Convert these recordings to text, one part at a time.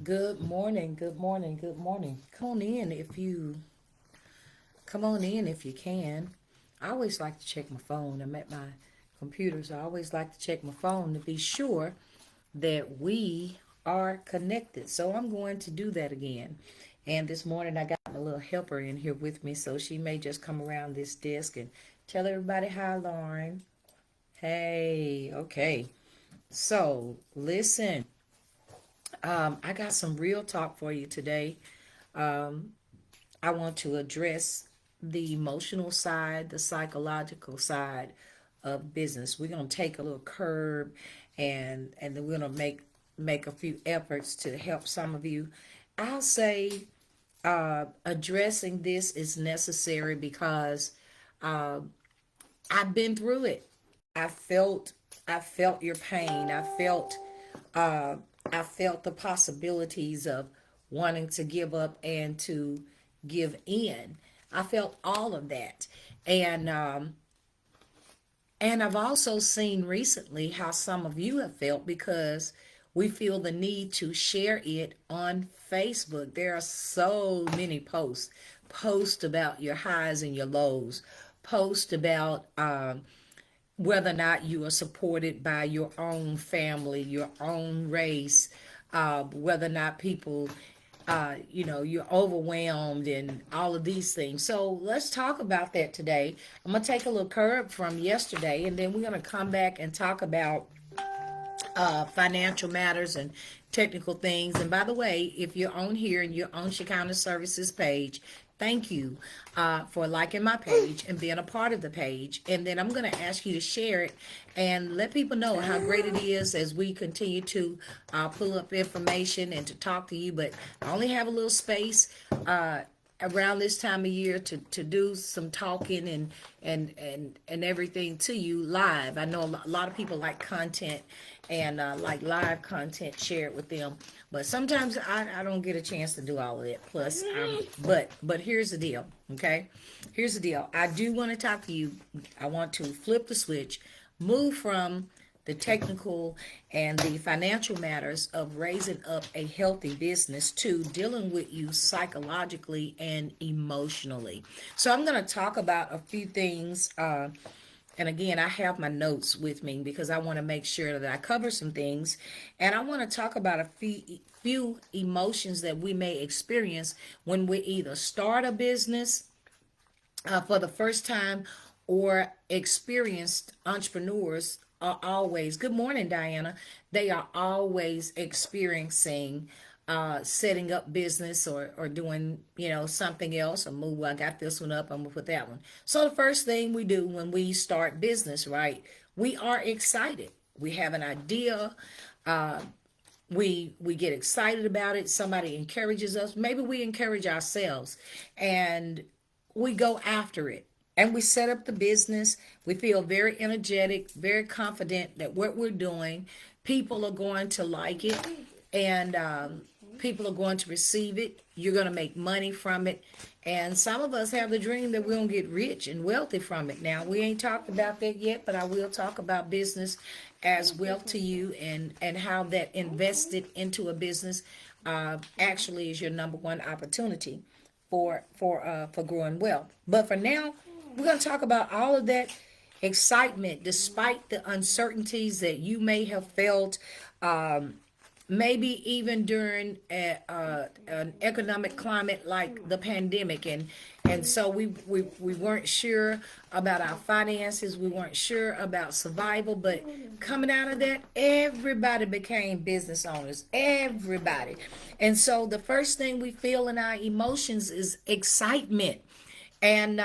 Good morning, good morning, good morning. Come on in if you can. I always like to check my phone. I'm at my computer, so I always like to check my phone to be sure that we are connected. So I'm going to do that again. And this morning I got my little helper in here with me, so she may just come around this desk and tell everybody hi, Lauren. Hey, okay. So listen, I got some real talk for you today. Um, I want to address the emotional side, the psychological side of business. We're gonna take a little curb, and then we're gonna make a few efforts to help some of you. I'll say addressing this is necessary because uh, I've been through it. I felt I felt your pain. Uh, I felt the possibilities of wanting to give up and to give in. I felt all of that, and I've also seen recently how some of you have felt because we feel the need to share it on Facebook. There are so many posts about your highs and your lows, posts about whether or not you are supported by your own family, your own race, whether or not people, you're overwhelmed and all of these things. So let's talk about that today. I'm going to take a little curve from yesterday, and then we're going to come back and talk about financial matters and technical things. And by the way, if you're on here and you're on Shekinah Services page, thank you for liking my page and being a part of the page. And then I'm going to ask you to share it and let people know how great it is as we continue to pull up information and to talk to you. But I only have a little space. Around this time of year to do some talking and everything to you live. I know a lot of people like content and like live content shared with them, but sometimes I don't get a chance to do all of that. Plus, but here's the deal, okay? Here's the deal. I do want to talk to you. I want to flip the switch, move from the technical and the financial matters of raising up a healthy business to dealing with you psychologically and emotionally. So I'm going to talk about a few things. And again, I have my notes with me because I want to make sure that I cover some things. And I want to talk about a few emotions that we may experience when we either start a business for the first time or experienced entrepreneurs are always, good morning, Diana, they are always experiencing setting up business or doing, something else, or move, I got this one up, I'm gonna put that one. So the first thing we do when we start business, right, we are excited. We have an idea. Uh, we get excited about it. Somebody encourages us. Maybe we encourage ourselves, and we go after it. And we set up the business. We feel very energetic, very confident that what we're doing, people are going to like it, and people are going to receive it. You're going to make money from it. And some of us have the dream that we're going to get rich and wealthy from it. Now, we ain't talked about that yet, but I will talk about business as wealth to you, and how that invested into a business actually is your number one opportunity for growing wealth. But for now, we're going to talk about all of that excitement despite the uncertainties that you may have felt, maybe even during an economic climate like the pandemic, and so we weren't sure about our finances, we weren't sure about survival. But coming out of that, everybody became business owners, everybody. And so the first thing we feel in our emotions is excitement, and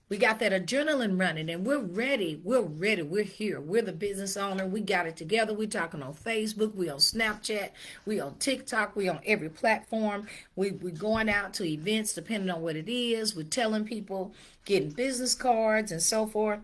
we got that adrenaline running, and we're ready. We're ready. We're here. We're the business owner. We got it together. We talking on Facebook. We on Snapchat. We on TikTok. We on every platform. We going out to events depending on what it is. We're telling people, getting business cards and so forth.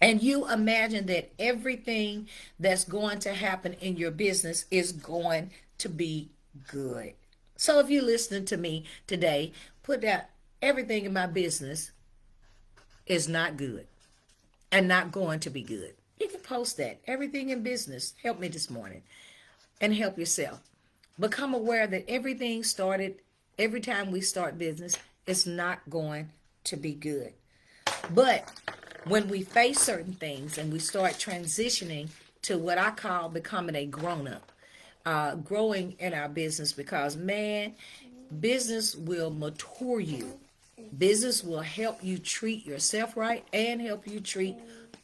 And you imagine that everything that's going to happen in your business is going to be good. So if you're listening to me today, put that everything in my business is not good and not going to be good. You can post that. Everything in business. Help me this morning and help yourself. become aware that every time we start business, it's not going to be good. But when we face certain things and we start transitioning to what I call becoming a grown up, growing in our business, because man, business will mature you. Business will help you treat yourself right and help you treat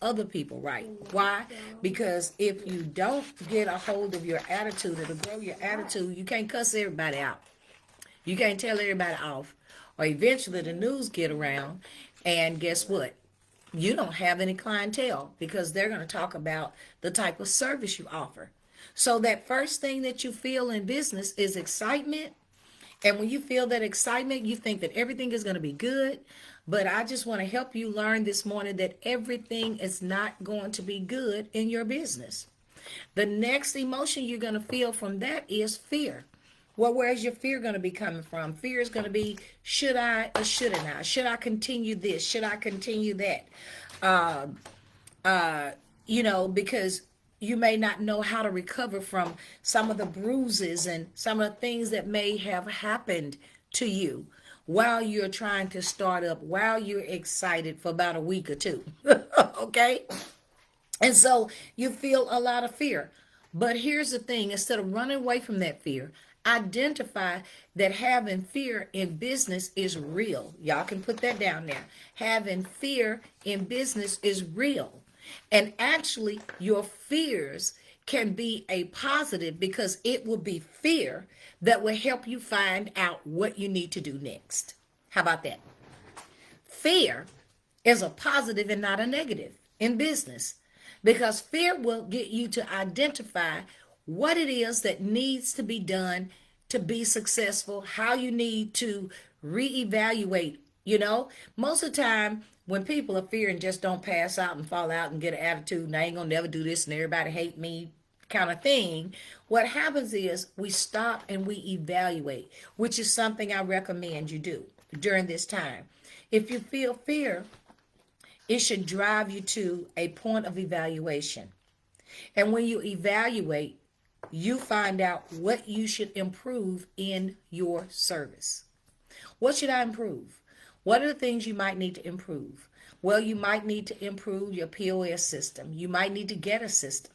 other people right. Why? Because if you don't get a hold of your attitude or to grow your attitude, you can't cuss everybody out. You can't tell everybody off. Or eventually the news get around, and guess what? You don't have any clientele because they're going to talk about the type of service you offer. So that first thing that you feel in business is excitement. And when you feel that excitement, you think that everything is going to be good. But I just want to help you learn this morning that everything is not going to be good in your business. The next emotion you're going to feel from that is fear. Well, where's your fear going to be coming from? Fear is going to be, should I or shouldn't I? Should I continue this? Should I continue that? Because you may not know how to recover from some of the bruises and some of the things that may have happened to you while you're trying to start up, while you're excited for about a week or two. Okay? And so you feel a lot of fear. But here's the thing, instead of running away from that fear, identify that having fear in business is real. Y'all can put that down there. Having fear in business is real. And actually, your fears can be a positive because it will be fear that will help you find out what you need to do next. How about that? Fear is a positive and not a negative in business, because fear will get you to identify what it is that needs to be done to be successful, how you need to reevaluate. Most of the time when people are fearing just don't pass out and fall out and get an attitude and I ain't gonna never do this and everybody hate me kind of thing, what happens is we stop and we evaluate, which is something I recommend you do during this time. If you feel fear, it should drive you to a point of evaluation. And when you evaluate, you find out what you should improve in your service. What should I improve? What are the things you might need to improve? Well, you might need to improve your POS system. You might need to get a system.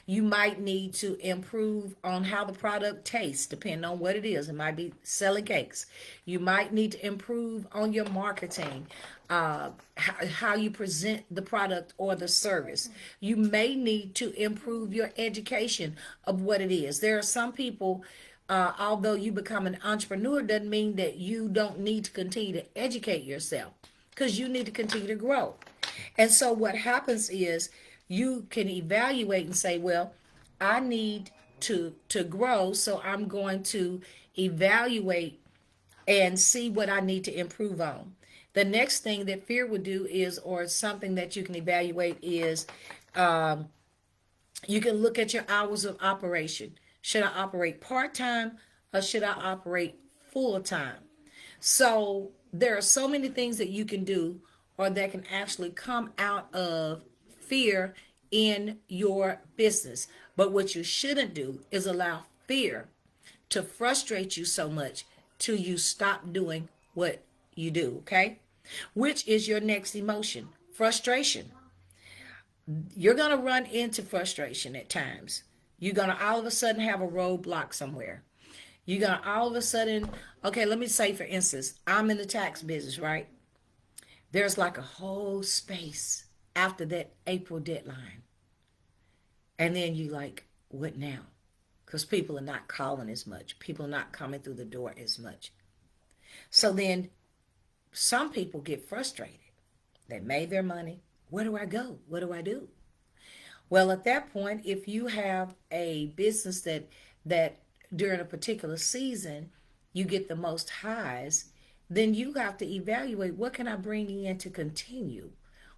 You might need to improve on how the product tastes, depending on what it is. It might be selling cakes. You might need to improve on your marketing, how you present the product or the service. You may need to improve your education of what it is. There are some people, although you become an entrepreneur, doesn't mean that you don't need to continue to educate yourself, because you need to continue to grow. And so what happens is you can evaluate and say, well, I need to grow, so I'm going to evaluate and see what I need to improve on. The next thing that fear would do is, or something that you can evaluate is, you can look at your hours of operation. Should I operate part-time or should I operate full-time? So there are so many things that you can do or that can actually come out of fear in your business. But what you shouldn't do is allow fear to frustrate you so much till you stop doing what you do, okay? Which is your next emotion, frustration. You're going to run into frustration at times. You're going to all of a sudden have a roadblock somewhere. You're going to all of a sudden, okay, let me say, for instance, I'm in the tax business, right? There's like a whole space after that April deadline. And then you like, what now? Because people are not calling as much. People are not coming through the door as much. So then some people get frustrated. They made their money. Where do I go? What do I do? Well, at that point, if you have a business that during a particular season you get the most highs, then you have to evaluate, what can I bring in to continue?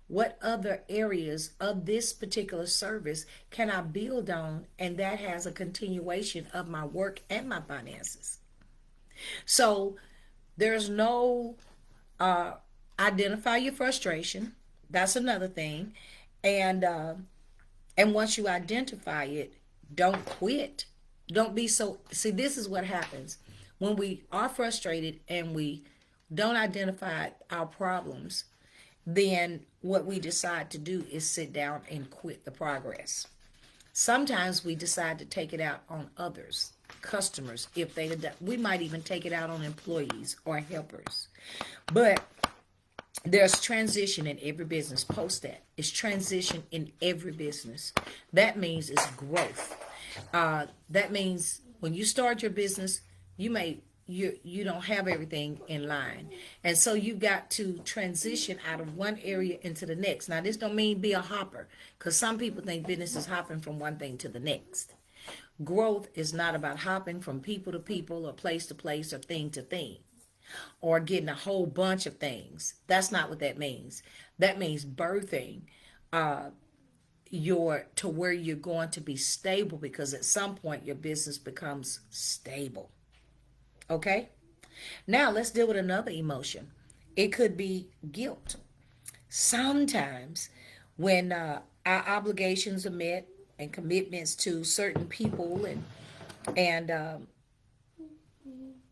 What other areas of this particular service can I build on, and that has a continuation of my work and my finances? So there's no identify your frustration. That's another thing. And once you identify it, don't quit. Don't be so, see, this is what happens when we are frustrated and we don't identify our problems. Then what we decide to do is sit down and quit the progress. Sometimes we decide to take it out on others, customers, if they, we might even take it out on employees or helpers. But there's transition in every business. Post that. It's transition in every business. That means it's growth. That means when you start your business, you don't have everything in line, and so you got to transition out of one area into the next. Now, this don't mean be a hopper, because some people think business is hopping from one thing to the next. Growth is not about hopping from people to people or place to place or thing to thing, or getting a whole bunch of things. That's not what that means. That means birthing your to where you're going to be stable, because at some point your business becomes stable. Okay? Now let's deal with another emotion. It could be guilt. Sometimes when our obligations are met and commitments to certain people and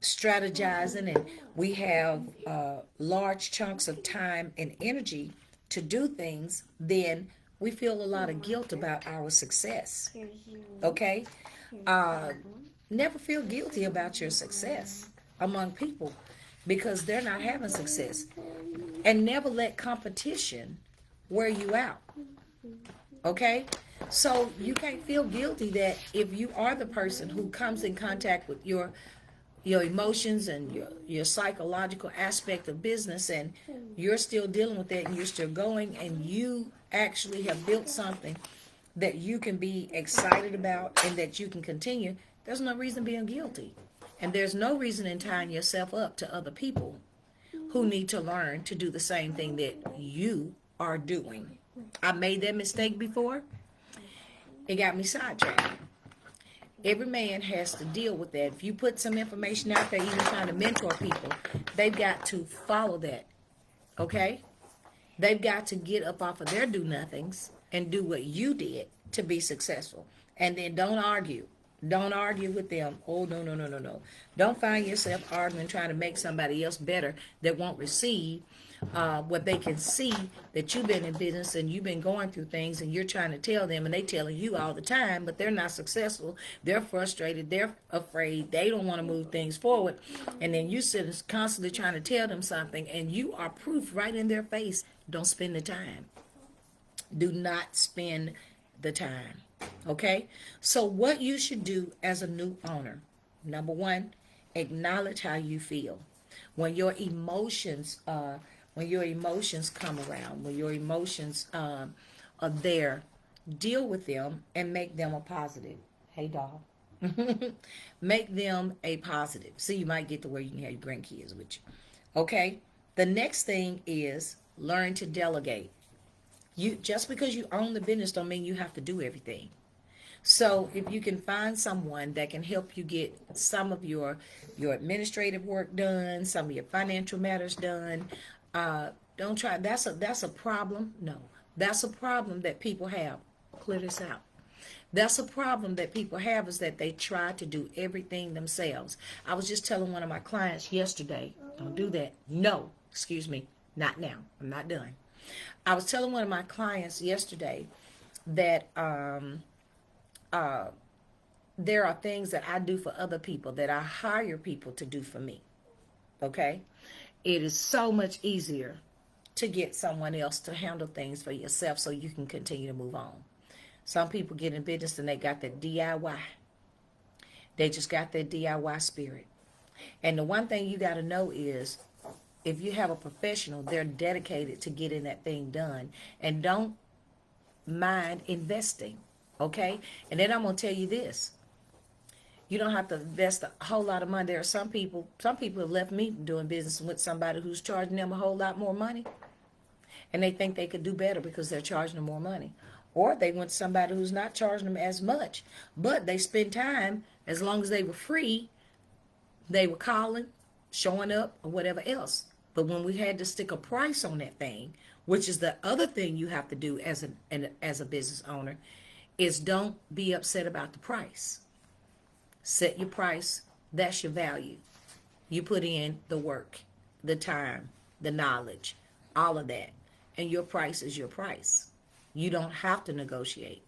strategizing, and we have large chunks of time and energy to do things, then we feel a lot of guilt about our success. Okay? Never feel guilty about your success among people because they're not having success. And never let competition wear you out. Okay? So you can't feel guilty that if you are the person who comes in contact with your emotions and your psychological aspect of business, and you're still dealing with that and you're still going, and you actually have built something that you can be excited about and that you can continue, there's no reason being guilty. And there's no reason in tying yourself up to other people who need to learn to do the same thing that you are doing. I made that mistake before. It got me sidetracked. Every man has to deal with that. If you put some information out there, even trying to mentor people, they've got to follow that. Okay? They've got to get up off of their do-nothings and do what you did to be successful. And then don't argue. Don't argue with them. Oh, no, no, no, no, no. Don't find yourself arguing, trying to make somebody else better that won't receive what they can see, that you've been in business and you've been going through things and you're trying to tell them and they telling you all the time, but they're not successful. They're frustrated. They're afraid. They don't want to move things forward. And then you sit constantly trying to tell them something, and you are proof right in their face. Don't spend the time. Do not spend the time. Okay? So what you should do as a new owner, number one, acknowledge how you feel. When your emotions come around, when your emotions are there, deal with them and make them a positive. Hey, dog. Make them a positive. So you might get to where you can have your grandkids with you. Okay? The next thing is learn to delegate. You just because you own the business don't mean you have to do everything. So if you can find someone that can help you get some of your administrative work done, some of your financial matters done, don't try. That's a problem. No, that's a problem that people have. Clear this out. That's a problem that people have, is that they try to do everything themselves. I was just telling one of my clients yesterday, don't do that. No, excuse me, not now. I'm not done. I was telling one of my clients yesterday that there are things that I do for other people that I hire people to do for me. Okay? It is so much easier to get someone else to handle things for yourself so you can continue to move on. Some people get in business and they got that DIY. They just got that DIY spirit. And the one thing you got to know is, if you have a professional, they're dedicated to getting that thing done. And don't mind investing, okay? And then I'm going to tell you this. You don't have to invest a whole lot of money. There are some people have left me doing business with somebody who's charging them a whole lot more money. And they think they could do better because they're charging them more money. Or they went to somebody who's not charging them as much. But they spend time, as long as they were free, they were calling, showing up, or whatever else. But when we had to stick a price on that thing, which is the other thing you have to do as a business owner, is don't be upset about the price. Set your price. That's your value. You put in the work, the time, the knowledge, all of that. And your price is your price. You don't have to negotiate.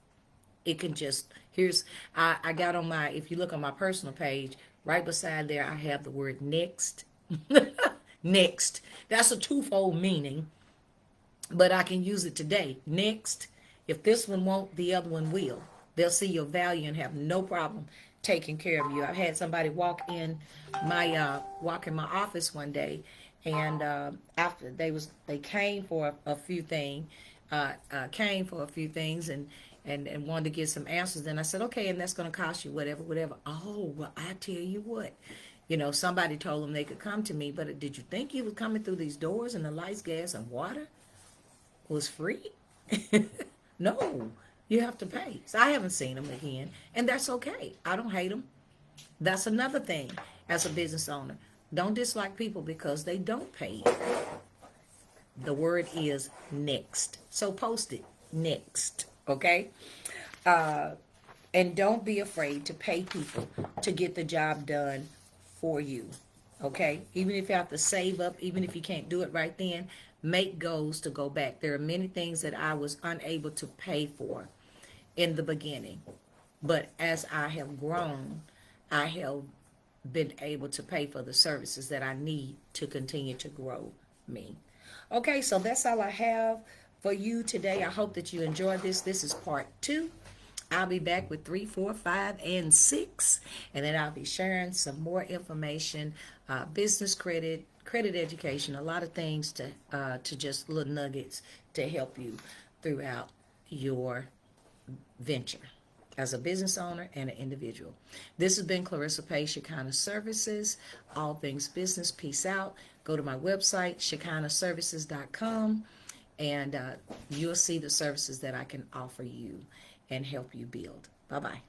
It can just, I got on my, if you look on my personal page, right beside there, I have the word next. Next. That's a twofold meaning, but I can use it today. Next. If this one won't, the other one will. They'll see your value and have no problem taking care of you. I've had somebody walk in my office one day, and after they came for a few things, and wanted to get some answers. Then I said, okay, and that's going to cost you whatever. Oh, well, I tell you what. Somebody told them they could come to me, but did you think you was coming through these doors and the lights, gas, and water was free? No, you have to pay. So I haven't seen them again, and that's okay. I don't hate them. That's another thing as a business owner. Don't dislike people because they don't pay you. The word is next. So post it, next, okay? And don't be afraid to pay people to get the job done for you, okay? Even if you have to save up, even if you can't do it right then, make goals to go back. There are many things that I was unable to pay for in the beginning, but as I have grown, I have been able to pay for the services that I need to continue to grow me. Okay, so that's all I have for you today. I hope that you enjoyed this. This is part 2. I'll be back with 3, 4, 5, and 6, and then I'll be sharing some more information, business credit education, a lot of things to just little nuggets to help you throughout your venture as a business owner and an individual. This has been Clarissa Pace, Shekinah Services, all things business. Peace out. Go to my website, ShekinahServices.com, and you'll see the services that I can offer you and help you build. Bye-bye.